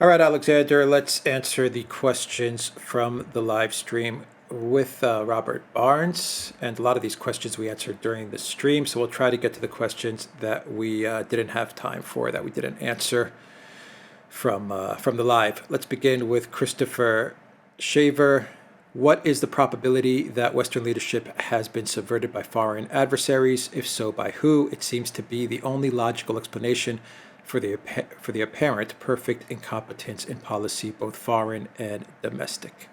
All right, Alexander, let's answer the questions from the live stream with Robert Barnes. And a lot of these questions we answered during the stream, so we'll try to get to the questions that we didn't have time for, that we didn't answer from the live. Let's begin with Christopher Shaver. What is the probability that Western leadership has been subverted by foreign adversaries? If so, by who? It seems to be the only logical explanation for the apparent perfect incompetence in policy, both foreign and domestic.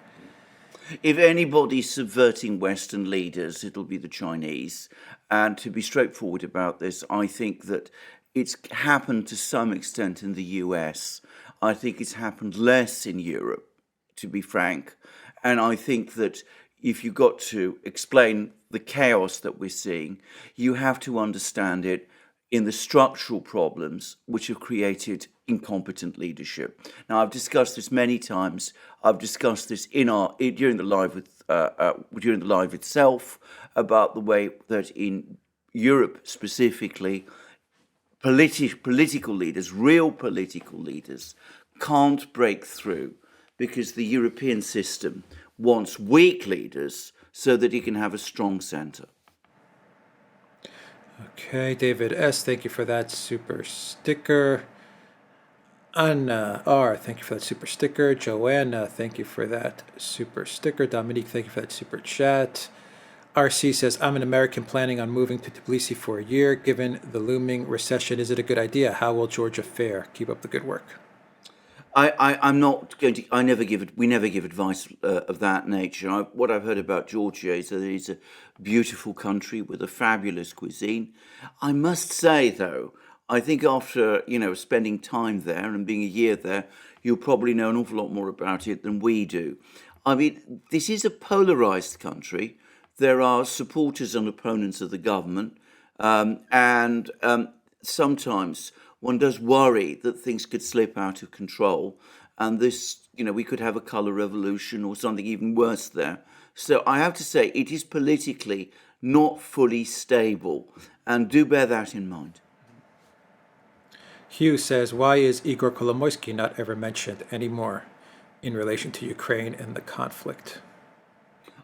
If anybody's subverting Western leaders, it'll be the Chinese. And to be straightforward about this, I think that it's happened to some extent in the US. I think it's happened less in Europe, to be frank. And I think that if you've got to explain the chaos that we're seeing, you have to understand it in the structural problems which have created incompetent leadership. Now, I've discussed this many times. I've discussed this during the live itself about the way that in Europe specifically, political leaders, real political leaders, can't break through because the European system wants weak leaders so that it can have a strong center. Okay, David S., thank you for that super sticker. Anna R., thank you for that super sticker. Joanna, thank you for that super sticker. Dominique, thank you for that super chat. RC says, I'm an American planning on moving to Tbilisi for a year. Given the looming recession, is it a good idea? How will Georgia fare? Keep up the good work. I'm not going to. We never give advice of that nature. What I've heard about Georgia is that it's a beautiful country with a fabulous cuisine. I must say, though, I think after spending time there and being a year there, you'll probably know an awful lot more about it than we do. I mean, this is a polarized country. There are supporters and opponents of the government, and sometimes one does worry that things could slip out of control, and we could have a color revolution or something even worse there. So I have to say, it is politically not fully stable, and do bear that in mind. Hugh says, why is Igor Kolomoisky not ever mentioned anymore in relation to Ukraine and the conflict?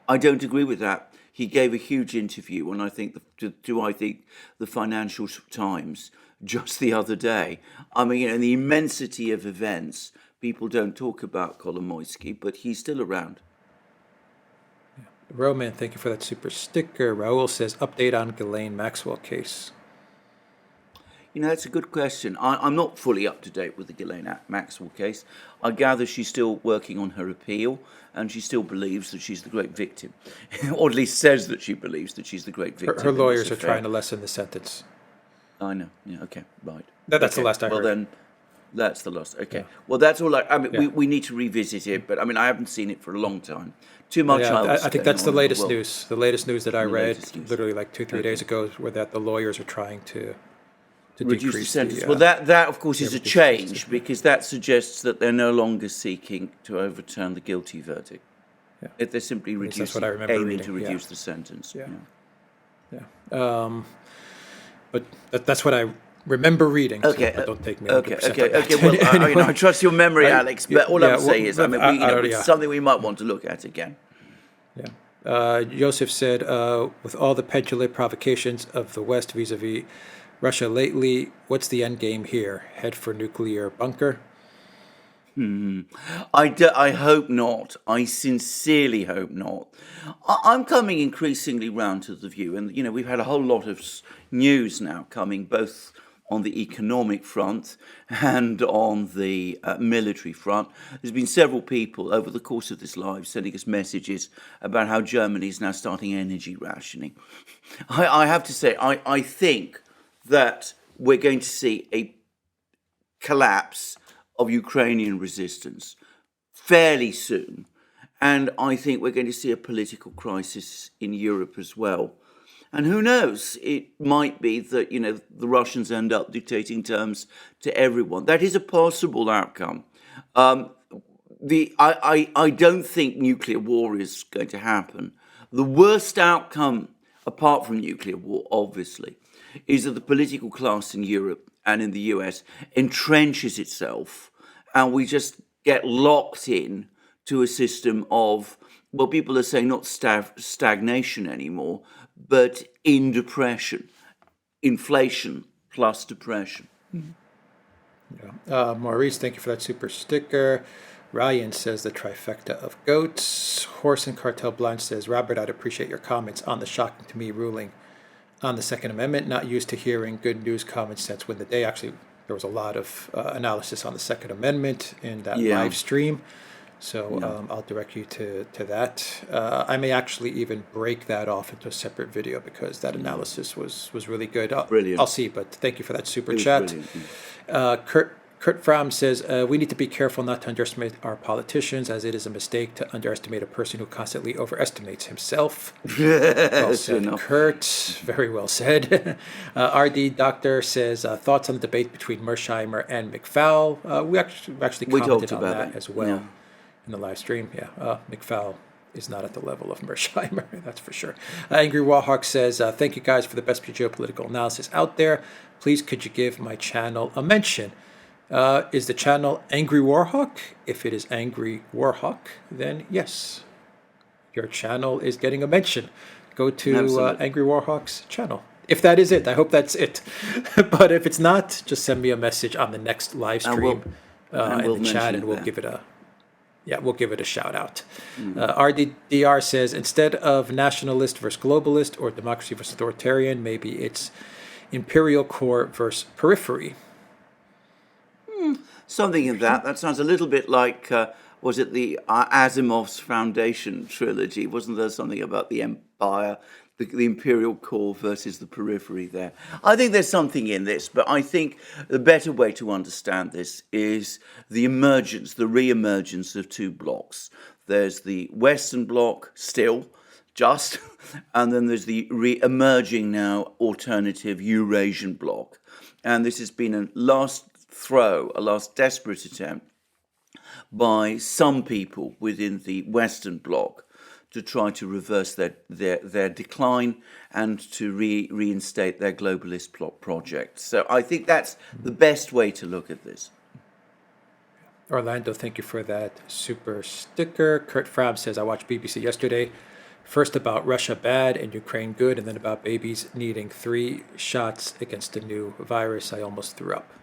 I don't agree with that. He gave a huge interview, and I think the Financial Times just the other day. I mean, in the immensity of events, people don't talk about Kolomoisky, but he's still around. Yeah. Roman, thank you for that super sticker. Raul says, update on Galaine Maxwell case. That's a good question. I'm not fully up to date with the Ghislaine Maxwell case. I gather she's still working on her appeal, and she still believes that she's the great victim, or at least says that she believes that she's the great victim. Her lawyers are trying to lessen the sentence. I know. Yeah. Okay. Right. That's okay. The last I heard. Well, then, that's the last. Okay. Yeah. Well, that's all. We need to revisit it, but I haven't seen it for a long time. Too much. Yeah, I think that's the latest news. The latest news that I read, literally like 2-3 days ago, were that the lawyers are trying to reduce the sentence. Well, that of course is a change, because that suggests that they're no longer seeking to overturn the guilty verdict. Yeah. If they're simply aiming to reduce the sentence. Yeah. But that's what I remember reading. Okay. So don't take me. Okay. Well, anyway. I trust your memory, Alex. But all I'm saying is, it's something we might want to look at again. Yeah. Joseph said, with all the petulant provocations of the West vis-a-vis Russia lately, what's the end game here? Head for nuclear bunker? I hope not. I sincerely hope not. I'm coming increasingly round to the view, and we've had a whole lot of news now coming both on the economic front and on the military front. There's been several people over the course of this live sending us messages about how Germany is now starting energy rationing. I have to say, I think that we're going to see a collapse of Ukrainian resistance fairly soon. And I think we're going to see a political crisis in Europe as well. And who knows, it might be that, the Russians end up dictating terms to everyone. That is a possible outcome. I don't think nuclear war is going to happen. The worst outcome, apart from nuclear war, obviously, is that the political class in Europe and in the US entrenches itself and we just get locked in to a system of, well, people are saying not stagnation anymore, but in depression, inflation plus depression. Maurice, thank you for that super sticker. Ryan says the trifecta of goats. Horse and Cartel Blind says, Robert, I'd appreciate your comments on the shocking to me ruling on the Second Amendment. Not used to hearing good news, common sense win the day. Actually, there was a lot of analysis on the Second Amendment in that live stream. So I'll direct you to that. I may actually even break that off into a separate video because that analysis was really good. Brilliant. I'll see, but thank you for that super chat. Kurt Fromm says, we need to be careful not to underestimate our politicians, as it is a mistake to underestimate a person who constantly overestimates himself. Well said, Kurt. Very well said. RD Doctor says, thoughts on the debate between Mersheimer and McFowl. We actually commented on that as well in the live stream. McFowl is not at the level of Mersheimer, that's for sure. Angry Warhawk says, thank you guys for the best geopolitical analysis out there. Please, could you give my channel a mention? Is the channel Angry Warhawk? If it is Angry Warhawk, then yes, your channel is getting a mention. Go to Angry Warhawk's channel. If that is it, I hope that's it. But if it's not, just send me a message on the next live stream in the chat, and we'll give it a shout out. RDDR says, instead of nationalist versus globalist or democracy versus authoritarian, maybe it's imperial core versus periphery. Something in that. That sounds a little bit like, was it the Asimov's Foundation trilogy? Wasn't there something about the empire, the imperial core versus the periphery there? I think there's something in this, but I think the better way to understand this is the re-emergence of two blocks. There's the Western bloc still, and then there's the re-emerging now alternative Eurasian bloc. And this has been a last desperate attempt by some people within the Western bloc to try to reverse their decline and to reinstate their globalist project. So I think that's the best way to look at this. Orlando, thank you for that super sticker. Kurt Frab says, I watched BBC yesterday. First about Russia bad and Ukraine good, and then about babies needing 3 shots against a new virus. I almost threw up.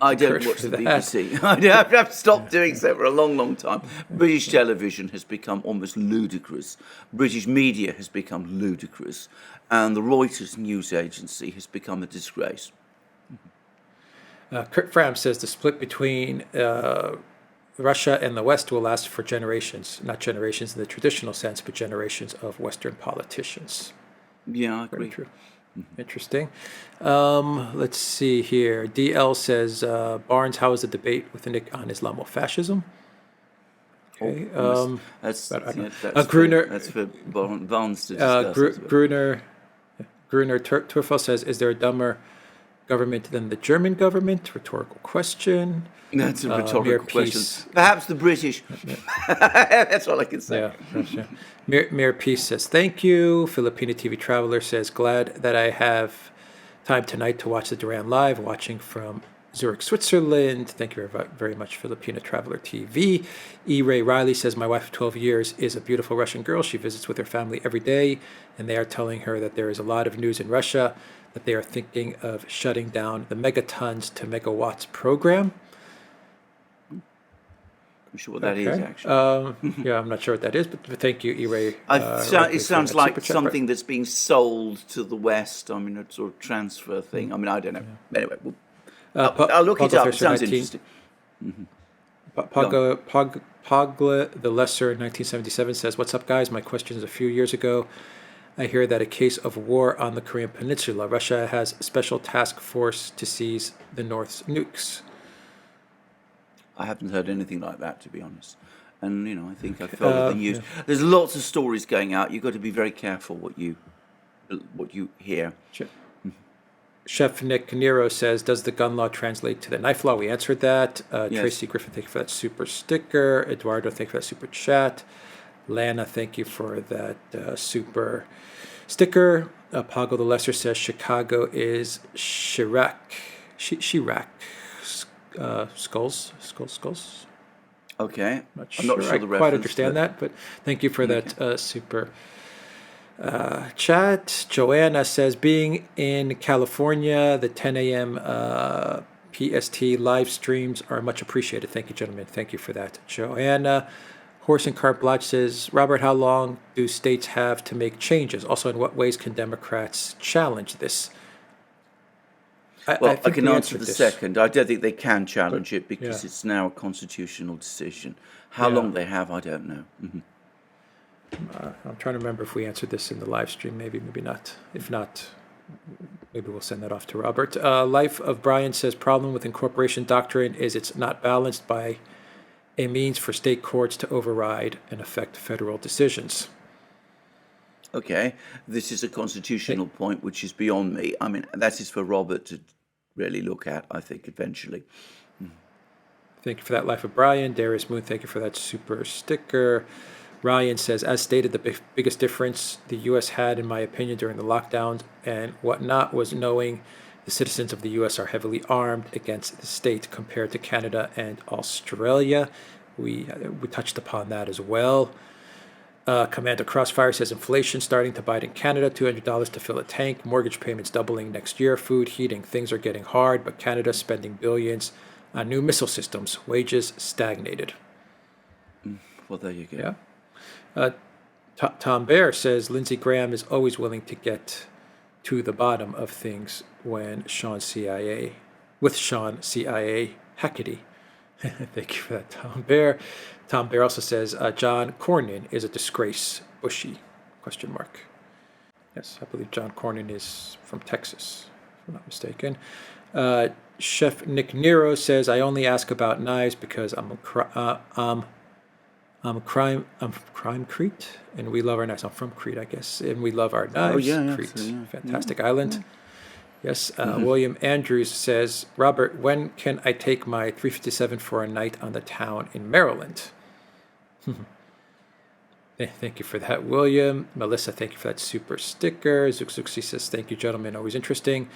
I don't watch the BBC. I've stopped doing so for a long, long time. British television has become almost ludicrous. British media has become ludicrous. And the Reuters news agency has become a disgrace. Kurt Fram says the split between Russia and the West will last for generations. Not generations in the traditional sense, but generations of Western politicians. Yeah, I agree. Very true. Interesting. Let's see here. DL says, Barnes, how is the debate with Nick on Islamofascism? Okay. That's Gruner. That's for Barnes to discuss. Gruner Turfel says, is there a dumber government than the German government? Rhetorical question. That's a rhetorical question. Perhaps the British. That's all I can say. Yeah. Mayor Peace says, thank you. Filipina TV Traveler says, glad that I have time tonight to watch the Duran live, watching from Zurich, Switzerland. Thank you very much, Filipina Traveler TV. E. Ray Riley says, my wife of 12 years is a beautiful Russian girl. She visits with her family every day, and they are telling her that there is a lot of news in Russia, that they are thinking of shutting down the megatons to megawatts program. I'm sure what that is, actually. Yeah, I'm not sure what that is, but thank you, E-Ray. It sounds like something that's being sold to the West. I mean, a sort of transfer thing. I mean, I don't know. Yeah. Anyway, I'll look it up. It sounds interesting. Pogla the Lesser in 1977 says, what's up, guys? My question is, a few years ago, I hear that a case of war on the Korean Peninsula. Russia has a special task force to seize the North's nukes. I haven't heard anything like that, to be honest. And, I think I follow the news. Yeah. There's lots of stories going out. You've got to be very careful what you hear. Sure. Chef Nick Nero says, does the gun law translate to the knife law? We answered that. Yes. Tracy Griffin, thank you for that super sticker. Eduardo, thank you for that super chat. Lana, thank you for that super sticker. Pago the Lesser says, Chicago is Chirac. Skulls. Okay. Not I'm not sure sure I the quite reference. understand that, but thank you for Okay. that super chat. Joanna says, being in California, the 10 a.m. PST live streams are much appreciated. Thank you, gentlemen. Thank you for that. Joanna. Horse and Cart Blotch says, Robert, how long do states have to make changes? Also, in what ways can Democrats challenge this? I Well, I think can we answer answered the this. second. I don't think they can But, challenge it yeah, because it's now a constitutional decision. How yeah. long they have, I don't know. I'm trying to remember if we answered this in the live stream. Maybe not. If not, maybe we'll send that off to Robert. Life of Brian says, problem with incorporation doctrine is it's not balanced by a means for state courts to override and affect federal decisions. Okay, this is a constitutional point which is beyond me. I mean, that is for Robert to really look at, I think, eventually. Thank you for that, Life of Brian. Darius Moon, thank you for that super sticker. Ryan says, as stated, the biggest difference the U.S. had, in my opinion, during the lockdowns and whatnot was knowing the citizens of the U.S. are heavily armed against the state compared to Canada and Australia. We touched upon that as well. Commander Crossfire says inflation starting to bite in Canada, $200 to fill a tank, mortgage payments doubling next year, food, heating, things are getting hard, but Canada spending billions on new missile systems, wages stagnated. Well, there you go. Yeah. Tom Bear says Lindsey Graham is always willing to get to the bottom of things with Sean CIA Hackety. Thank you for that, Tom Bear. Tom Bear also says John Cornyn is a disgrace. Bushy? ? Yes, I believe John Cornyn is from Texas, if I'm not mistaken. Chef Nick Nero says I only ask about knives because I'm crime Crete, and we love our knives. I'm from Crete, I guess, and we love our knives. Oh, yeah. Crete, So, yeah. fantastic island. Yes. William Andrews says, Robert, when can I take my 357 for a night on the town in Maryland? Thank you for that, William. Melissa, thank you for that super sticker. Zuxuxi says, thank you, gentlemen. Always interesting.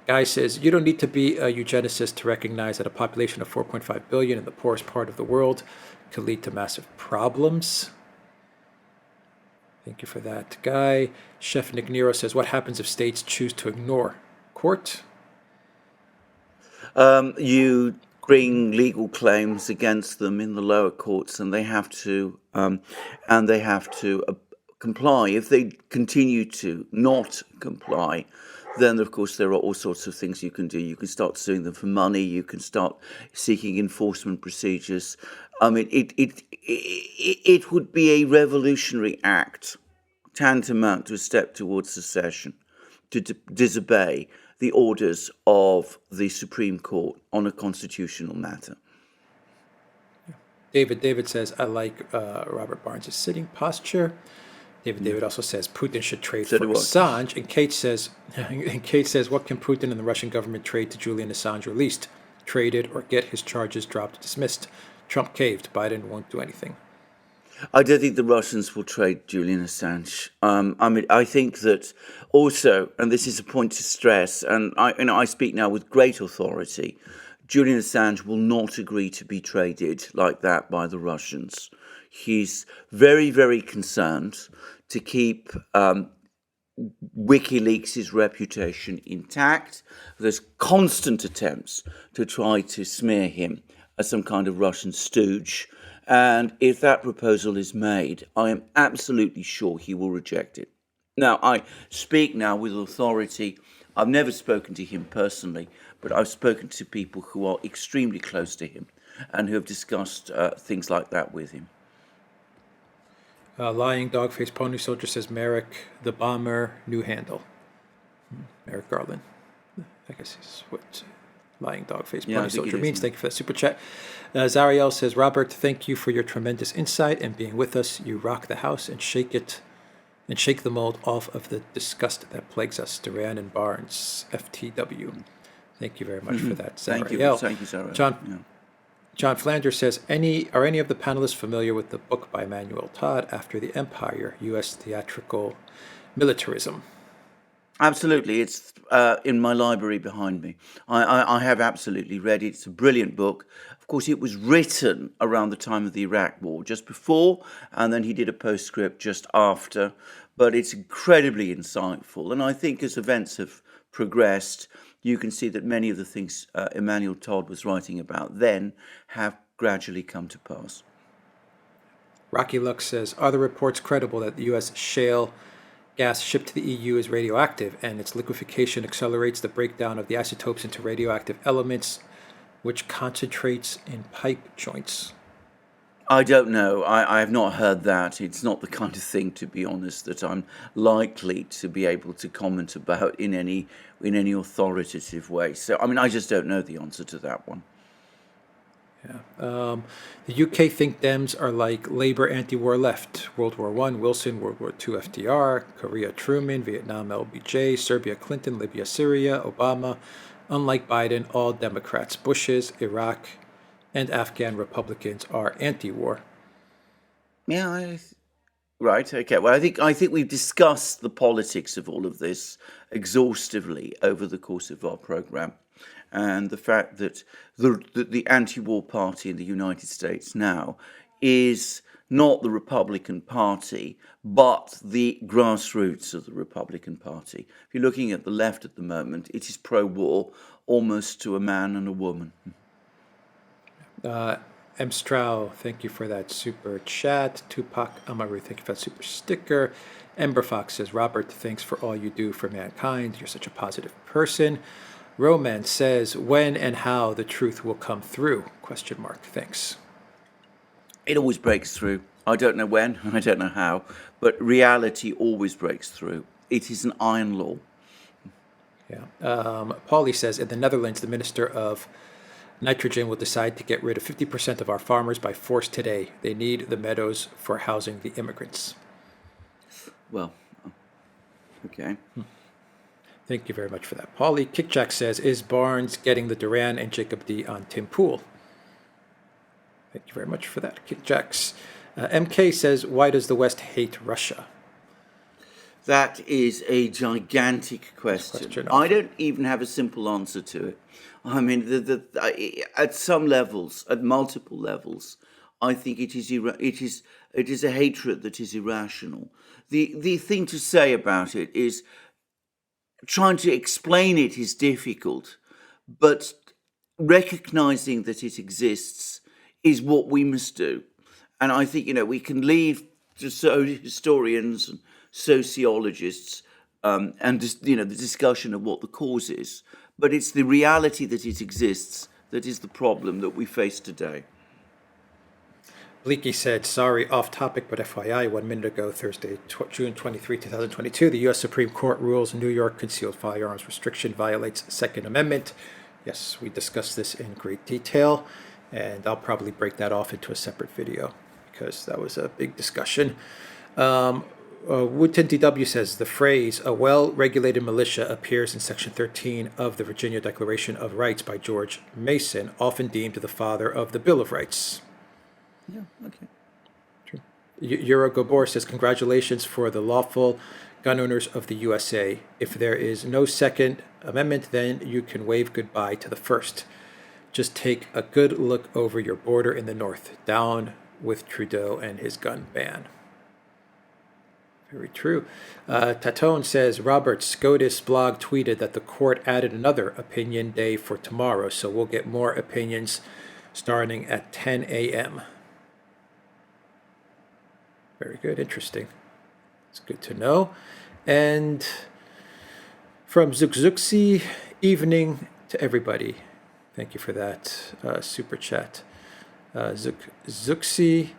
Guy says, you don't need to be a eugenicist to recognize that a population of 4.5 billion in the poorest part of the world could lead to massive problems. Thank you for that, Guy. Chef Nick Nero says, what happens if states choose to ignore court? You bring legal claims against them in the lower courts, and they have to comply. If they continue to not comply, then of course there are all sorts of things you can do. You can start suing them for money. You can start seeking enforcement procedures. I mean, it would be a revolutionary act, tantamount to a step towards secession, to disobey the orders of the Supreme Court on a constitutional matter. David says, I like Robert Barnes' sitting posture. David also says Putin should trade for Assange. And Kate says, what can Putin and the Russian government trade to Julian Assange released? Traded or get his charges dropped, dismissed. Trump caved. Biden won't do anything. I don't think the Russians will trade Julian Assange. I mean, I think that also, and this is a point to stress, and I speak now with great authority, Julian Assange will not agree to be traded like that by the Russians. He's very, very concerned to keep WikiLeaks' reputation intact. There's constant attempts to try to smear him as some kind of Russian stooge. And if that proposal is made, I am absolutely sure he will reject it. Now, I speak now with authority. I've never spoken to him personally, but I've spoken to people who are extremely close to him and who have discussed things like that with him. Lying Dog-Faced Pony Soldier says Merrick the Bomber, new handle. Merrick Garland. I guess is what Lying Dog-Faced Pony Soldier means. Thank you for that super chat. Zariel says, Robert, thank you for your tremendous insight and being with us. You rock the house and shake the mold off of the disgust that plagues us. Duran and Barnes, FTW. Thank you very much for that, Zariel. Thank you, Zariel. John Flanders says, are any of the panelists familiar with the book by Manuel Todd, After the Empire, U.S. Theatrical Militarism? Absolutely, it's in my library behind me. I have absolutely read it. It's a brilliant book. Of course, it was written around the time of the Iraq War, just before, and then he did a postscript just after. But it's incredibly insightful, and I think as events have progressed, you can see that many of the things Emmanuel Todd was writing about then have gradually come to pass. Rocky Lux says, are the reports credible that the U.S. shale gas shipped to the EU is radioactive and its liquefaction accelerates the breakdown of the isotopes into radioactive elements, which concentrates in pipe joints? I don't know. I have not heard that. It's not the kind of thing, to be honest, that I'm likely to be able to comment about in any authoritative way. So, I mean, I just don't know the answer to that one. The UK think Dems are like Labour anti-war left. World War I, Wilson. World War II, FDR. Korea, Truman. Vietnam, LBJ. Serbia, Clinton. Libya, Syria. Obama. Unlike Biden, all Democrats. Bush's, Iraq, and Afghan Republicans are anti-war. Yeah, right. Okay. Well, I think we've discussed the politics of all of this exhaustively over the course of our program, and the fact that the anti-war party in the United States now is not the Republican Party, but the grassroots of the Republican Party. If you're looking at the left at the moment, it is pro-war almost to a man and a woman. M. Strow, thank you for that super chat. Tupac Amaru, thank you for that super sticker. Ember Fox says, Robert, thanks for all you do for mankind. You're such a positive person. Romance says, when and how the truth will come through? Question mark. Thanks. It always breaks through. I don't know when, I don't know how, but reality always breaks through. It is an iron law. Yeah. Paulie says, in the Netherlands, the Minister of Nitrogen will decide to get rid of 50% of our farmers by force today. They need the meadows for housing the immigrants. Well, okay. Thank you very much for that. Paulie Kickjack says, is Barnes getting the Duran and Jacob D on Tim Pool? Thank you very much for that, Kickjacks. MK says, why does the West hate Russia? That is a gigantic question. I don't even have a simple answer to it. I mean, at some levels, at multiple levels, I think it is a hatred that is irrational. The thing to say about it is trying to explain it is difficult, but recognizing that it exists is what we must do. And I think, we can leave to historians and sociologists and the discussion of what the cause is, but it's the reality that it exists that is the problem that we face today. Bleaky said, sorry, off topic, but FYI, 1 minute ago, Thursday, June 23, 2022, the U.S. Supreme Court rules New York concealed firearms restriction violates Second Amendment. Yes, we discussed this in great detail, and I'll probably break that off into a separate video because that was a big discussion. Woodton DW says, the phrase, a well-regulated militia, appears in Section 13 of the Virginia Declaration of Rights by George Mason, often deemed the father of the Bill of Rights. Yeah, okay. True. Euro Gobor says, congratulations for the lawful gun owners of the USA. If there is no Second Amendment, then you can wave goodbye to the First. Just take a good look over your border in the north. Down with Trudeau and his gun ban. Very true. Tatone says, Robert, SCOTUS blog tweeted that the court added another opinion day for tomorrow, so we'll get more opinions starting at 10 a.m. Very good. Interesting. It's good to know. And from Zukzuksi, evening to everybody. Thank you for that super chat. Zukzuksi.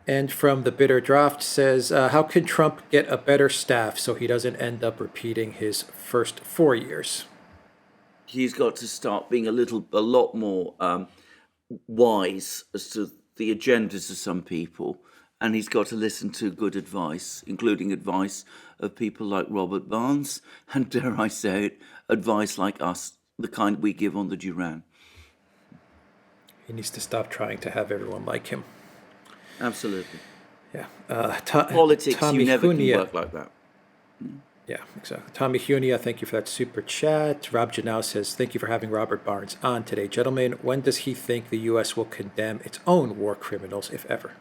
And from the Bitter Draft says, how can Trump get a better staff so he doesn't end up repeating his first 4 years? He's got to start being a lot more wise as to the agendas of some people. And he's got to listen to good advice, including advice of people like Robert Barnes, and dare I say it, advice like us, the kind we give on the Duran. He needs to stop trying to have everyone like him. Absolutely. Yeah. Politics, Tommy you never Hunia. can work like that. Yeah, exactly. Tommy Huney, thank you for that super chat. Rob Janau says, thank you for having Robert Barnes on today. Gentlemen, when does he think the U.S. will condemn its own war criminals, if ever?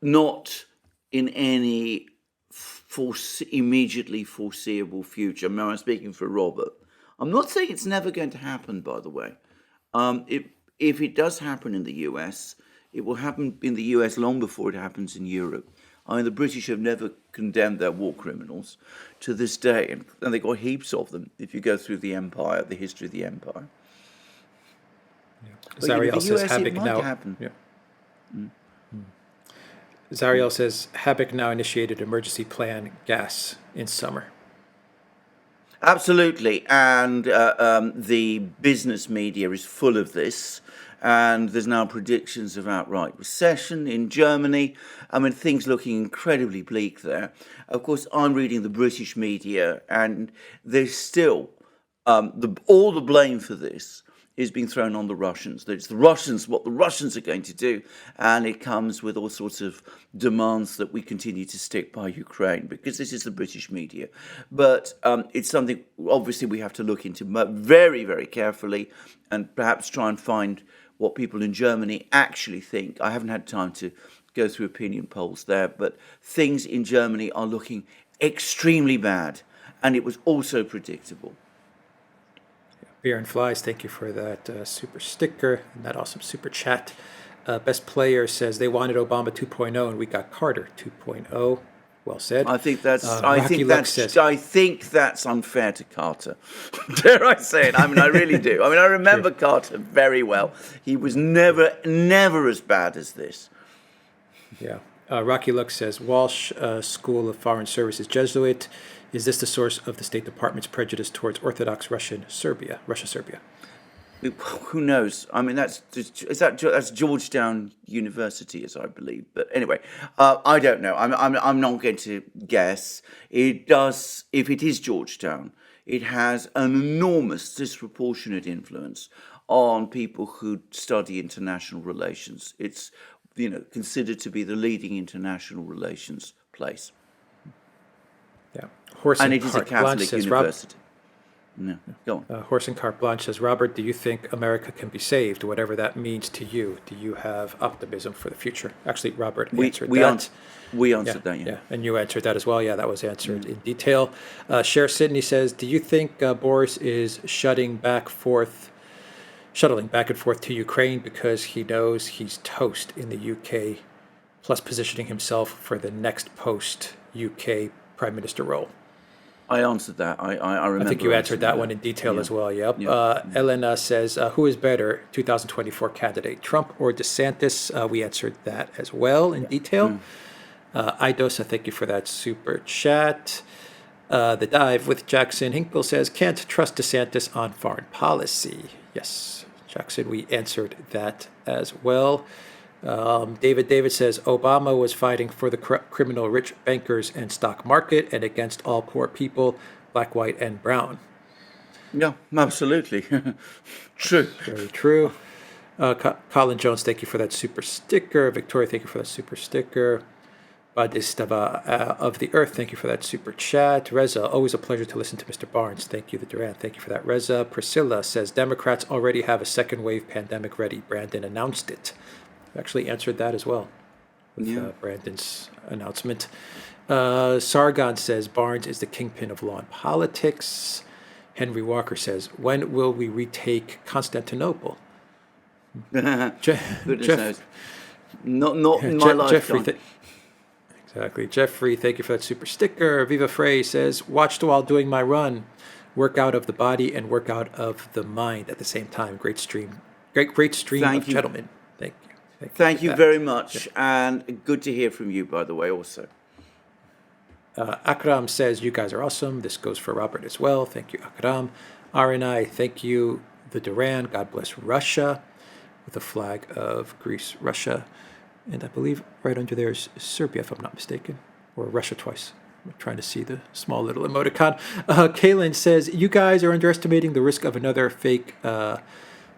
Not in any immediately foreseeable future. I mean, I'm speaking for Robert. I'm not saying it's never going to happen, by the way. If it does happen in the US, it will happen in the US long before it happens in Europe. I mean, the British have never condemned their war criminals to this day, and they've got heaps of them if you go through the empire, the history of the empire. Yeah. Zariel the says, US, it might happen. Yeah. Zariel says, Habak now initiated emergency plan gas in summer. Absolutely, and the business media is full of this, and there's now predictions of outright recession in Germany. I mean, things looking incredibly bleak there. Of course, I'm reading the British media, and there's still all the blame for this is being thrown on the Russians. That it's the Russians, what the Russians are going to do, and it comes with all sorts of demands that we continue to stick by Ukraine, because this is the British media. But it's something, obviously, we have to look into very, very carefully, and perhaps try and find what people in Germany actually think. I haven't had time to go through opinion polls there, but things in Germany are looking extremely bad, and it was also predictable. Beer and Flies, thank you for that super sticker and that awesome super chat. Best Player says they wanted Obama 2.0 and we got Carter 2.0. Well said. I think that's I think that's unfair to Carter. Dare I say it? I mean, I really do. I mean, I remember Carter very well. He was never as bad as this. Yeah. Rocky Luck says Walsh School of Foreign Services Jesuit. Is this the source of the State Department's prejudice towards Orthodox Russia, Serbia? Who knows? I mean, that's Georgetown University, as I believe. But anyway, I don't know. I'm not going to guess. It does. If it is Georgetown, it has an enormous disproportionate influence on people who study international relations. It's considered to be the leading international relations place. Yeah. And it is a Catholic university. No, go on. Horse and Carte Blanche says, Robert, do you think America can be saved, whatever that means to you? Do you have optimism for the future? Actually, Robert answered that. We answered that, yeah. And you answered that as well. Yeah, that was answered in detail. Cher Sidney says, do you think Boris is shuttling back and forth to Ukraine because he knows he's toast in the UK, plus positioning himself for the next post-UK Prime Minister role? I answered that. I remember. I think you answered that one in detail as well. Yep. Yeah. Elena says, who is better, 2024 candidate, Trump or DeSantis? We answered that as well in detail. Idosa, thank you for that super chat. The Dive with Jackson Hinkle says, can't trust DeSantis on foreign policy. Yes, Jackson, we answered that as well. David says Obama was fighting for the criminal rich bankers and stock market and against all poor people, black, white, and brown. Yeah, absolutely. True. Very true. Colin Jones, thank you for that super sticker. Victoria, thank you for that super sticker. Badistava of the Earth, thank you for that super chat. Reza, always a pleasure to listen to Mr. Barnes. Thank you, the Duran. Thank you for that, Reza. Priscilla says Democrats already have a second wave pandemic ready. Brandon announced it. Actually answered that as well with Brandon's announcement. Sargon says Barnes is the kingpin of law and politics. Henry Walker says, when will we retake Constantinople? Goodness knows. Not in my lifetime. Exactly. Jeffrey, thank you for that super sticker. Viva Frey says, watched while doing my run. Work out of the body and work out of the mind at the same time. Great stream. Great stream of gentlemen. Thank you. Thank you very much, and good to hear from you, by the way, also. Akram says, you guys are awesome. This goes for Robert as well. Thank you, Akram. RNI, thank you, the Duran. God bless Russia, with a flag of Greece, Russia. And I believe right under there is Serbia, if I'm not mistaken, or Russia twice. I'm trying to see the small little emoticon. Kaylin says, you guys are underestimating the risk of another fake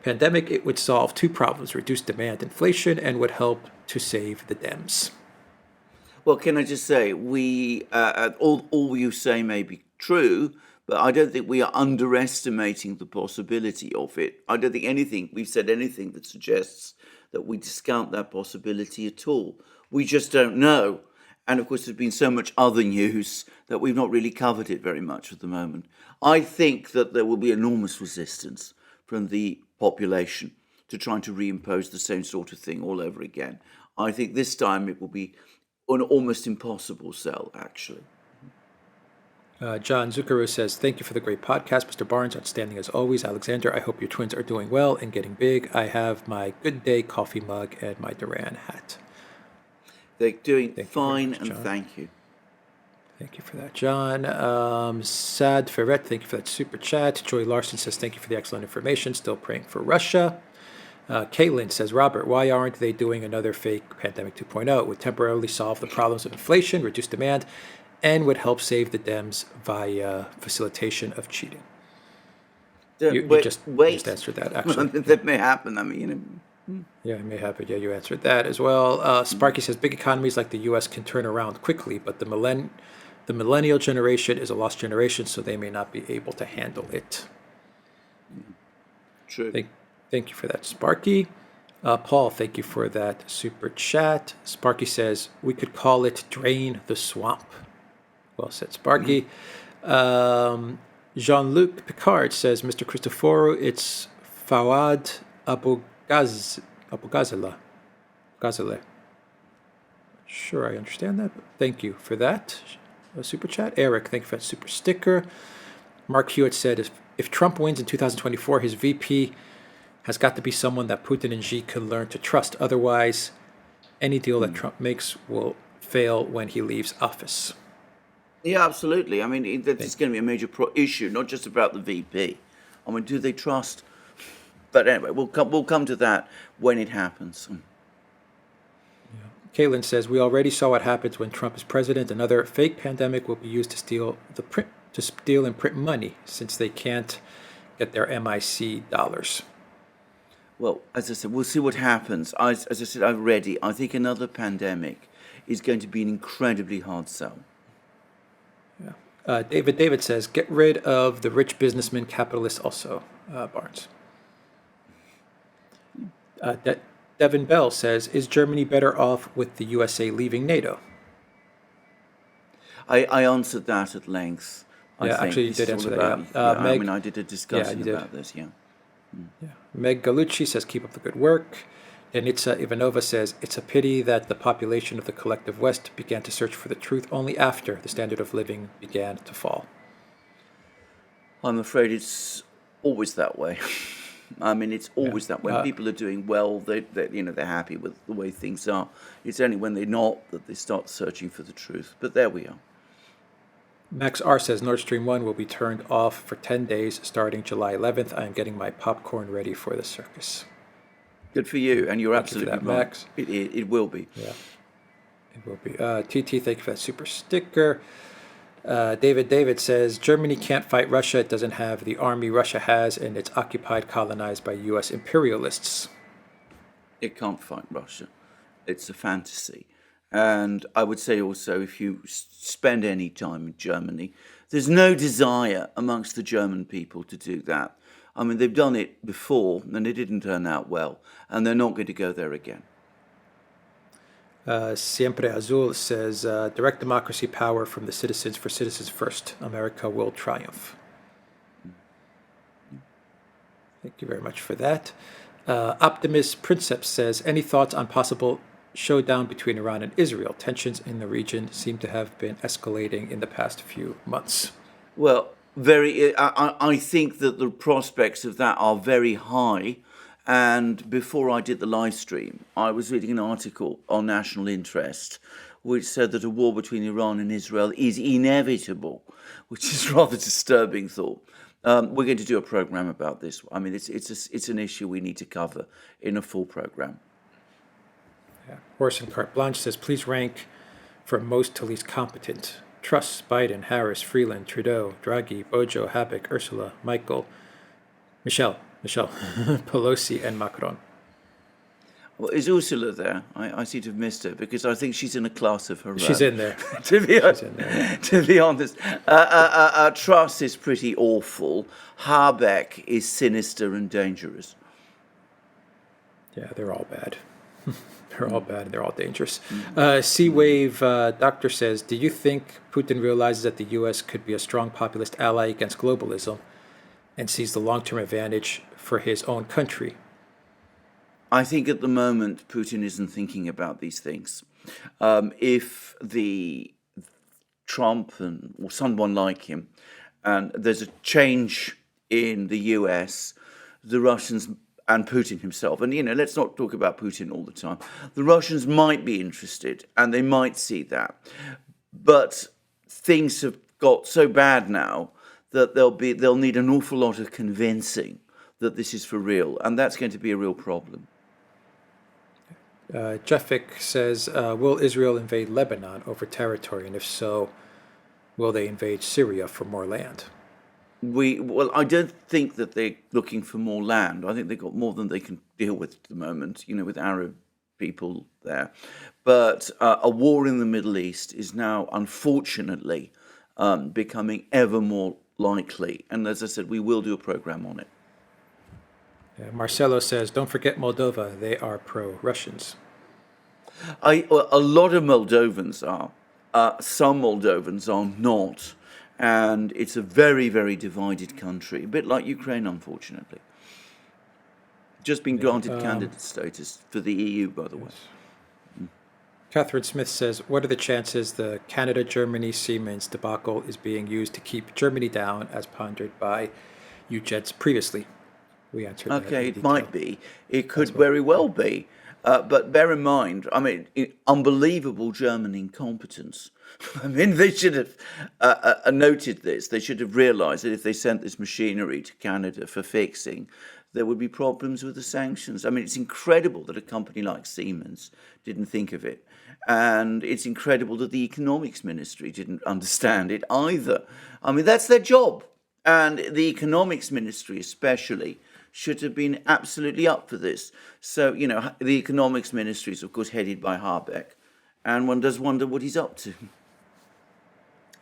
pandemic. It would solve two problems, reduce demand, inflation, and would help to save the Dems. Well, can I just say, all you say may be true, but I don't think we are underestimating the possibility of it. I don't think we've said anything that suggests that we discount that possibility at all. We just don't know. And of course, there's been so much other news that we've not really covered it very much at the moment. I think that there will be enormous resistance from the population to trying to reimpose the same sort of thing all over again. I think this time it will be an almost impossible sell, actually. John Zuccaroo says, thank you for the great podcast, Mr. Barnes. Outstanding as always. Alexander, I hope your twins are doing well and getting big. I have my Good Day coffee mug and my Duran hat. They're doing fine, and John. thank you. Thank you for that, John. Sad Ferret, thank you for that super chat. Joy Larson says, thank you for the excellent information. Still praying for Russia. Caitlin says, Robert, why aren't they doing another fake pandemic 2.0? It would temporarily solve the problems of inflation, reduce demand, and would help save the Dems via facilitation of cheating. You just answered that, actually. That may happen. I mean, Yeah, it may happen. Yeah, you answered that as well. Sparky says, big economies like the U.S. can turn around quickly, but the millennial generation is a lost generation, so they may not be able to handle it. True. Thank you for that, Sparky. Paul, thank you for that super chat. Sparky says, we could call it Drain the Swamp. Well said, Sparky. Jean-Luc Picard says, Mr. Christoforou, it's Fawad Abogazela. Sure, I understand that. But thank you for that super chat. Eric, thank you for that super sticker. Mark Hewitt said, if Trump wins in 2024, his VP has got to be someone that Putin and Xi can learn to trust. Otherwise, any deal that Trump makes will fail when he leaves office. Yeah, absolutely. I mean, that's going to be a major issue, not just about the VP. I mean, do they trust? But anyway, we'll come to that when it happens. Caitlin says, we already saw what happens when Trump is president. Another fake pandemic will be used to steal and print money, since they can't get their MIC dollars. Well, as I said, we'll see what happens. As I said already, I think another pandemic is going to be an incredibly hard sell. Yeah. David says, get rid of the rich businessman capitalists also, Barnes. Devin Bell says, is Germany better off with the USA leaving NATO? I answered that at length. Actually, you did answer that. Meg, I did a discussion about this, Yeah. Meg Galucci says, keep up the good work. Denitsa Ivanova says, it's a pity that the population of the collective West began to search for the truth only after the standard of living began to fall. I'm afraid it's always that way. I mean, it's always that way. When people are doing well, they're happy with the way things are. It's only when they're not that they start searching for the truth. But there we are. Max R says, Nord Stream 1 will be turned off for 10 days starting July 11th. I am getting my popcorn ready for the circus. Good for you, and you're absolutely right. Max. It will be. Yeah, it will be. TT, thank you for that super sticker. David says, Germany can't fight Russia. It doesn't have the army Russia has, and it's occupied, colonized by U.S. imperialists. It can't fight Russia. It's a fantasy. And I would say also, if you spend any time in Germany, there's no desire amongst the German people to do that. I mean, they've done it before, and it didn't turn out well, and they're not going to go there again. Siempre Azul says, direct democracy power from the citizens for citizens first. America will triumph. Thank you very much for that. Optimist Princeps says, any thoughts on possible showdown between Iran and Israel? Tensions in the region seem to have been escalating in the past few months. Well, I think that the prospects of that are very high. And before I did the live stream, I was reading an article on national interest, which said that a war between Iran and Israel is inevitable, which is a rather disturbing thought. We're going to do a program about this. I mean, it's an issue we need to cover in a full program. Yeah. Horse and Carte Blanche says, please rank from most to least competent. Truss, Biden, Harris, Freeland, Trudeau, Draghi, Bojo, Habak, Ursula, Michelle, Pelosi, and Macron. Well, is Ursula there? I seem to have missed her because I think she's in a class of her own. She's in there. to be She's in there. to be honest, Truss is pretty awful. Habeck is sinister and dangerous. Yeah, they're all bad. They're all bad and they're all dangerous. Sea Wave Doctor says, do you think Putin realizes that the U.S. could be a strong populist ally against globalism and sees the long-term advantage for his own country? I think at the moment Putin isn't thinking about these things. If the Trump or someone like him, and there's a change in the US, the Russians and Putin himself, and let's not talk about Putin all the time. The Russians might be interested, and they might see that, but things have got so bad now that they'll need an awful lot of convincing that this is for real, and that's going to be a real problem. Jeffik says, will Israel invade Lebanon over territory? And if so, will they invade Syria for more land? Well, I don't think that they're looking for more land. I think they've got more than they can deal with at the moment, with Arab people there. But a war in the Middle East is now, unfortunately, becoming ever more likely. And as I said, we will do a program on it. Marcelo says, don't forget Moldova. They are pro-Russians. A lot of Moldovans are. Some Moldovans are not. And it's a very, very divided country, a bit like Ukraine, unfortunately. Just been granted candidate status for the EU, by the way. Catherine Smith says, what are the chances the Canada-Germany Siemens debacle is being used to keep Germany down, as pondered by UJETs previously? We answered that. Okay, it might be. It could very well be. But bear in mind, unbelievable German incompetence. They should have noted this. They should have realised that if they sent this machinery to Canada for fixing, there would be problems with the sanctions. It's incredible that a company like Siemens didn't think of it. And it's incredible that the economics ministry didn't understand it either. That's their job. And the economics ministry especially should have been absolutely up for this. So, the economics ministry is, of course, headed by Habeck. And one does wonder what he's up to.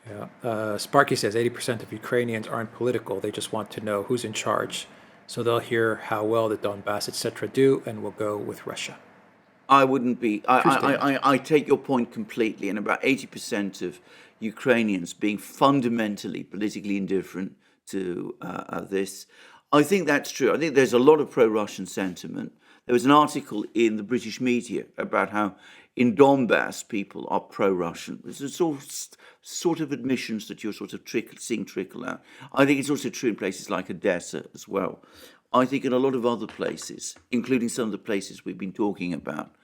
Yeah. Sparky says 80% of Ukrainians aren't political. They just want to know who's in charge. So they'll hear how well the Donbass, etc. do, and will go with Russia. I wouldn't be. I take your point completely. And about 80% of Ukrainians being fundamentally politically indifferent to this. I think that's true. I think there's a lot of pro-Russian sentiment. There was an article in the British media about how in Donbass people are pro-Russian. There's all sort of admissions that you're sort of seeing trickle out. I think it's also true in places like Odessa as well. I think in a lot of other places, including some of the places we've been talking about,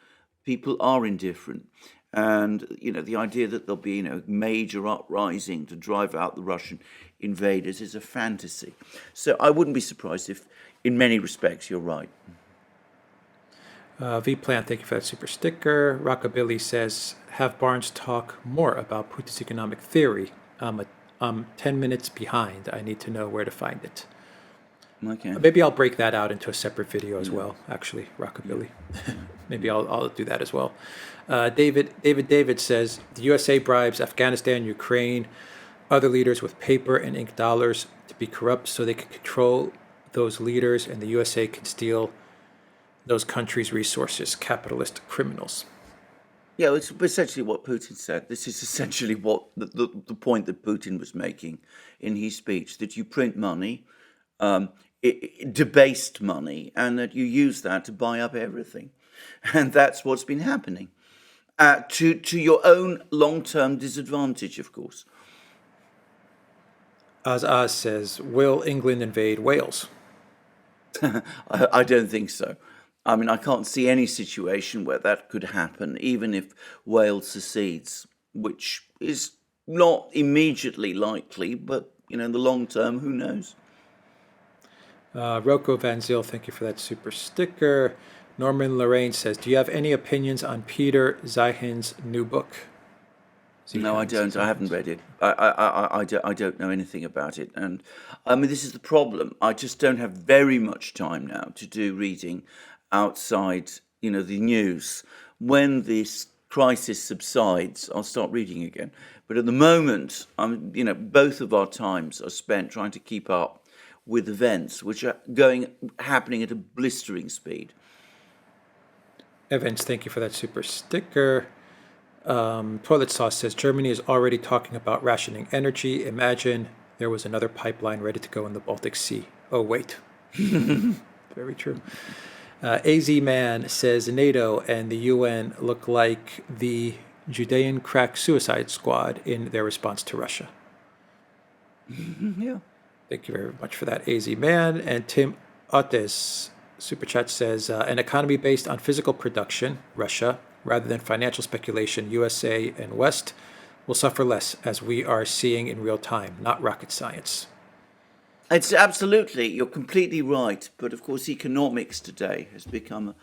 people are indifferent. And, the idea that there'll be, major uprising to drive out the Russian invaders is a fantasy. So I wouldn't be surprised if, in many respects, you're right. V-Plant, thank you for that super sticker. Rockabilly says, have Barnes talk more about Putin's economic theory. I'm 10 minutes behind. I need to know where to find it. Okay. Maybe I'll break that out into a separate video as well, actually, Rockabilly. Maybe I'll do that as well. David says, the USA bribes Afghanistan, Ukraine, other leaders with paper and ink dollars to be corrupt so they can control those leaders and the USA can steal those countries' resources, capitalist criminals. Yeah, it's essentially what Putin said. This is essentially what the point that Putin was making in his speech, that you print money, debased money, and that you use that to buy up everything. And that's what's been happening, to your own long-term disadvantage, of course. Oz says, will England invade Wales? I don't think so. I can't see any situation where that could happen, even if Wales secedes, which is not immediately likely, but, in the long term, who knows? Rocco Van Zyl, thank you for that super sticker. Norman Lorraine says, do you have any opinions on Peter Zaihan's new book? No, I don't. I haven't read it. I don't know anything about it. And this is the problem. I just don't have very much time now to do reading outside the news. When this crisis subsides, I'll start reading again. But at the moment, both of our times are spent trying to keep up with events which are happening at a blistering speed. Evans, thank you for that super sticker. Toilet Sauce says Germany is already talking about rationing energy. Imagine there was another pipeline ready to go in the Baltic Sea. Oh, wait. Very true. AZ Man says NATO and the UN look like the Judean crack suicide squad in their response to Russia. Yeah. Thank you very much for that, AZ Man. And Tim Otis, Super Chat says, an economy based on physical production, Russia, rather than financial speculation, USA and West, will suffer less, as we are seeing in real time, not rocket science. It's absolutely, you're completely right. But of course, economics today has become a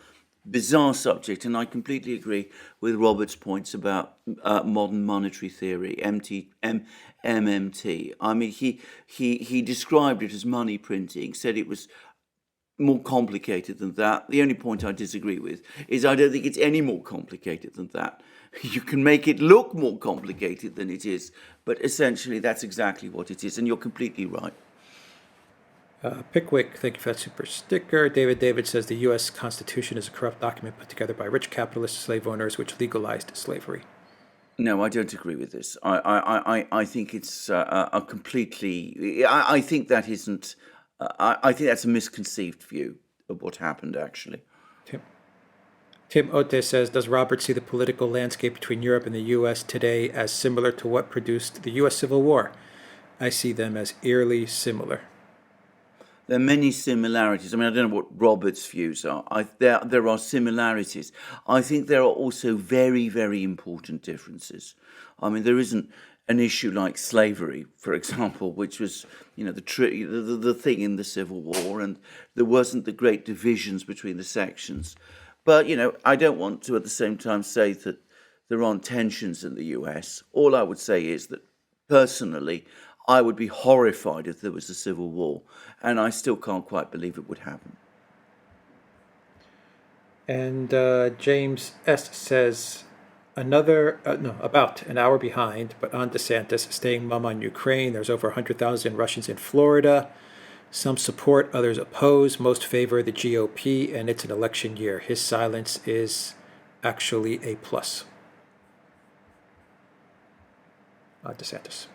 bizarre subject, and I completely agree with Robert's points about modern monetary theory, MMT. I mean, he described it as money printing, said it was more complicated than that. The only point I disagree with is I don't think it's any more complicated than that. You can make it look more complicated than it is, but essentially that's exactly what it is, and you're completely right. Pickwick, thank you for that super sticker. David says the U.S. Constitution is a corrupt document put together by rich capitalist slave owners which legalized slavery. No, I don't agree with this. I think it's a completely. I think that isn't. I think that's a misconceived view of what happened, actually. Tim Ote says, does Robert see the political landscape between Europe and the U.S. today as similar to what produced the U.S. Civil War? I see them as eerily similar. There are many similarities. I mean, I don't know what Robert's views are. There are similarities. I think there are also very, very important differences. I mean, there isn't an issue like slavery, for example, which was, the thing in the Civil War, and there wasn't the great divisions between the sections. But, I don't want to at the same time say that there aren't tensions in the US. All I would say is that, personally, I would be horrified if there was a civil war, and I still can't quite believe it would happen. And James S. says, about an hour behind, but on DeSantis, staying mum on Ukraine. There's over 100,000 Russians in Florida. Some support, others oppose. Most favor the GOP, and it's an election year. His silence is actually a plus. On DeSantis.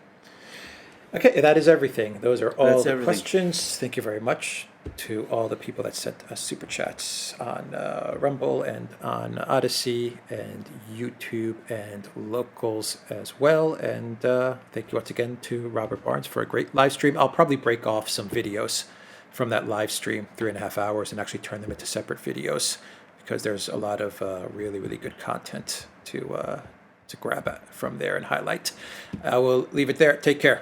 Okay, that is everything. Those are all the questions. Thank you very much to all the people that sent us super chats on Rumble and on Odyssey and YouTube and locals as well. And thank you once again to Robert Barnes for a great live stream. I'll probably break off some videos from that live stream, 3.5 hours, and actually turn them into separate videos because there's a lot of really, really good content to grab at from there and highlight. I will leave it there. Take care.